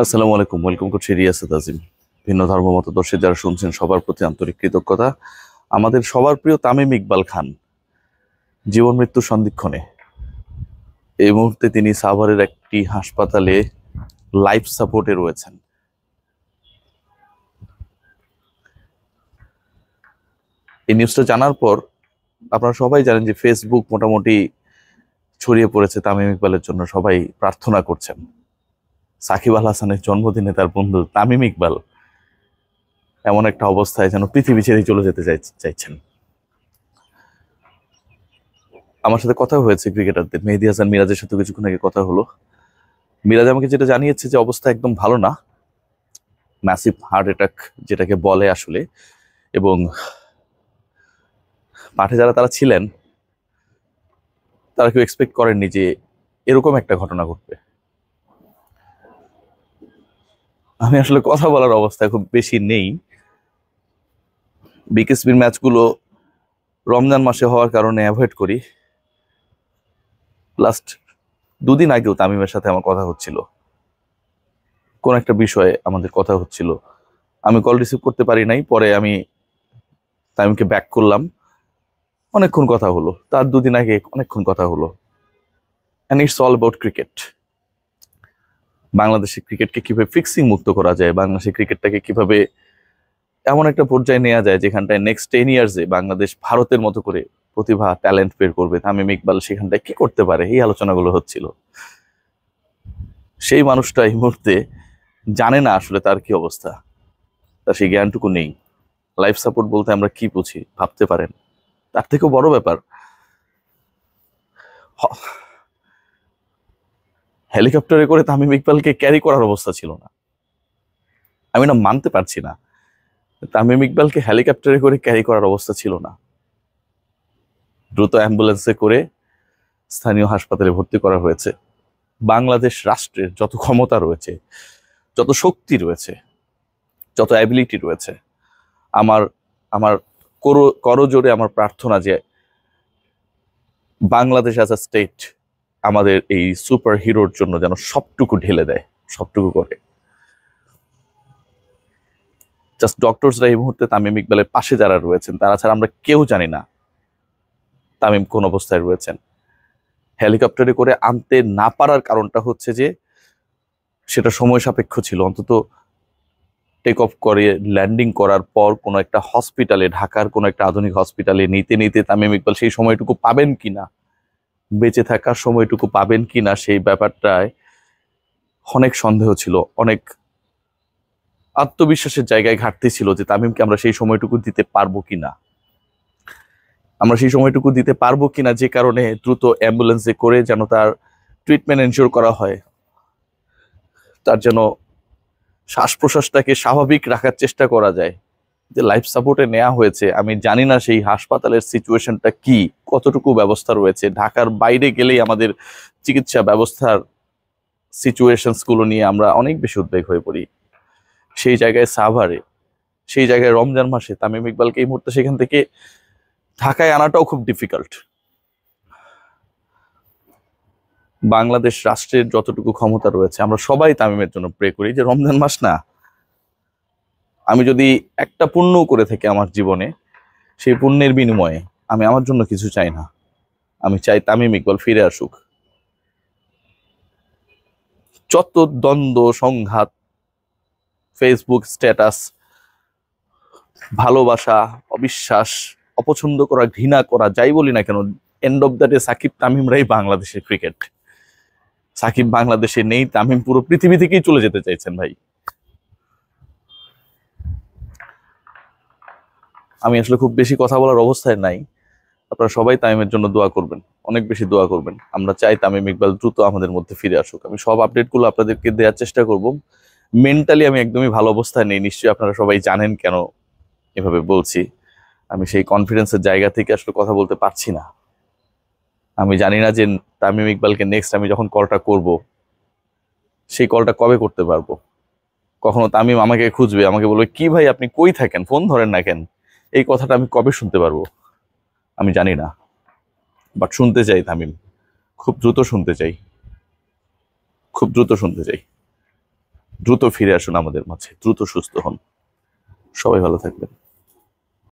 আসসালামু আলাইকুম, ওয়েলকাম করছি রিয়াসাত আজিম। ভিন্ন ধর্ম মতদর্শী যারা শুনছেন সবার প্রতি আন্তরিক কৃতজ্ঞতা। আমাদের সবার প্রিয় তামিম ইকবাল খান জীবন মৃত্যু সন্ধিক্ষণে। এই মুহূর্তে তিনি সাভারের একটি হাসপাতালে লাইফ সাপোর্টে রয়েছেন। এই নিউজটা জানার পর আপনারা সবাই জানেন যে ফেসবুক মোটামুটি ছড়িয়ে পড়েছে তামিম ইকবালের জন্য, সবাই প্রার্থনা করছেন। সাকিব আল হাসানের জন্মদিনে তার বন্ধু তামিম ইকবাল এমন একটা অবস্থায় যেন পৃথিবী ছেড়ে চলে যেতে চাইছেন। আমার সাথে কথা হয়েছে ক্রিকেটারদের, মেহেদী হাসান মিরাজের সাথে কিছুক্ষণ আগে কথা হলো। মিরাজ আমাকে যেটা জানিয়েছে যে অবস্থা একদম ভালো না, ম্যাসিভ হার্ট অ্যাটাক যেটাকে বলে আসলে। এবং মাঠে যারা তারা ছিলেন তারা কেউ এক্সপেক্ট করেননি যে এরকম একটা ঘটনা ঘটবে। আমি আসলে কথা বলার অবস্থায় খুব বেশি নেই। বিকেএসপির ম্যাচগুলো রমজান মাসে হওয়ার কারণে অ্যাভয়েড করি। লাস্ট দুদিন আগেও তামিমের সাথে আমার কথা হচ্ছিল, কোন একটা বিষয়ে আমাদের কথা হচ্ছিল। আমি কল রিসিভ করতে পারি নাই, পরে আমি তামিমকে ব্যাক করলাম। অনেকক্ষণ কথা হলো, তার দুদিন আগে অনেকক্ষণ কথা হলো। And it's all about cricket. বাংলাদেশের ক্রিকেটকে কিভাবে ফিক্সিং মুক্ত করা যায়, বাংলাদেশের ক্রিকেটটাকে কিভাবে এমন একটা পর্যায়ে নেওয়া যায় যেখানটায় নেক্সট 10 ইয়ার্সে বাংলাদেশ ভারতের মতো করে প্রতিভা ট্যালেন্ট বের করবে। তামিম ইকবাল সেখানটায় কি করতে পারে, এই আলোচনাগুলো হচ্ছিল। সেই মানুষটা এই মুহূর্তে জানে না আসলে তার কি অবস্থা, তার সেই জ্ঞানটুকু নেই। লাইফ সাপোর্ট বলতে আমরা কি বুঝি ভাবতে পারেন। তার থেকেও বড় ব্যাপার, হেলিকপ্টারে করে তামিম ইকবালকে ক্যারি করার অবস্থা ছিল না। আমি না মানতে পারছি না, তামিম ইকবালকে হেলিকপ্টারে করে ক্যারি করার অবস্থা ছিল না। দ্রুত অ্যাম্বুলেন্সে করে স্থানীয় হাসপাতালে ভর্তি করা হয়েছে। বাংলাদেশ রাষ্ট্রের যত ক্ষমতা রয়েছে, যত শক্তি রয়েছে, যত অ্যাবিলিটি রয়েছে, আমার আমার করজোরে আমার প্রার্থনা যে বাংলাদেশ অ্যাজ আ স্টেট আমাদের এই সুপার হিরোর জন্য যেন সবটুকু ঢেলে দেয়, সবটুকু করে। জাস্ট ডক্টরসরা এই মুহূর্তে তামিম ইকবালের পাশে যারা রয়েছেন তারা ছাড়া আমরা কেউ জানি না তামিম কোন অবস্থায় রয়েছেন। হেলিকপ্টারে করে আনতে না পারার কারণটা হচ্ছে যে সেটা সময় সাপেক্ষ ছিল। অন্তত টেক অফ করে ল্যান্ডিং করার পর কোনো একটা হসপিটালে, ঢাকার কোনো একটা আধুনিক হসপিটালে নিতে নিতে তামিম ইকবাল সেই সময়টুকু পাবেন কিনা, বেঁচে থাকার সময়টুকু পাবেন কিনা, সেই ব্যাপারটায় অনেক সন্দেহ ছিল, অনেক আত্মবিশ্বাসের জায়গায় ঘাটতি ছিল যে তামিমকে আমরা সেই সময়টুকু দিতে পারবো কিনা, আমরা সেই সময়টুকু দিতে পারবো কিনা, যে কারণে দ্রুত অ্যাম্বুলেন্সে করে যেন তার ট্রিটমেন্ট এনশিওর করা হয়, তার যেন শ্বাস প্রশ্বাসটাকে স্বাভাবিক রাখার চেষ্টা করা যায়। যে লাইফ সাপোর্টে নেওয়া হয়েছে, আমি জানি না সেই হাসপাতালের সিচুয়েশনটা কি, কতটুকু ব্যবস্থা রয়েছে। ঢাকার বাইরে গেলেই আমাদের চিকিৎসা ব্যবস্থার সিচুয়েশনস গুলো নিয়ে আমরা অনেক বেশি উদ্বেগ হয়ে পড়ি। সেই জায়গায় সাভারে, সেই জায়গায় রমজান মাসে তামিম ইকবালকে এই মুহূর্তে সেখান থেকে ঢাকায় আনাটাও খুব ডিফিকাল্ট। বাংলাদেশ রাষ্ট্রের যতটুকু ক্ষমতা রয়েছে আমরা সবাই তামিমের জন্য প্রে করি যে রমজান মাস না, আমি যদি একটা পুণ্য করে থাকি আমার জীবনে, সেই পুণ্যের বিনিময়ে আমি আমার জন্য কিছু চাই না, আমি চাই তামিম ইকবাল ফিরে আসুক। যত দ্বন্দ্ব সংঘাত, ফেসবুক স্ট্যাটাস, ভালোবাসা, অবিশ্বাস, অপছন্দ করা, ঘৃণা করা, যাই বলি না কেন, end of the day Shakib তামিমরাই বাংলাদেশের ক্রিকেট। সাকিব বাংলাদেশে নেই, তামিম পুরো পৃথিবী থেকেই চলে যেতে চাইছেন ভাই। আমি আসলে খুব বেশি কথা বলার অবস্থায় নাই। আপনারা সবাই তামিমের জন্য দোয়া করবেন, অনেক বেশি দোয়া করবেন। আমরা চাই তামিম ইকবাল দ্রুত আমাদের মধ্যে ফিরে আসুক। আমি সব আপডেটগুলো আপনাদেরকে দেওয়ার চেষ্টা করব। মেন্টালি আমি একদমই ভালো অবস্থায় নেই, নিশ্চয়ই আপনারা সবাই জানেন কেন এভাবে বলছি। আমি সেই কনফিডেন্সের জায়গা থেকে আসলে কথা বলতে পারছি না। আমি জানি না যে তামিম ইকবালকে নেক্সট আমি যখন কলটা করব, সেই কলটা কবে করতে পারবো। কখনো তামিম আমাকে খুঁজবে, আমাকে বলবে কি ভাই আপনি কই থাকেন, ফোন ধরেন না কেন, এই কথাটা আমি কবে শুনতে পারবো আমি জানি না। বাট শুনতে চাই তামিম, খুব দ্রুত শুনতে চাই, খুব দ্রুত শুনতে চাই। দ্রুত ফিরে আসুন আমাদের মাঝে, দ্রুত সুস্থ হন। সবাই ভালো থাকবেন।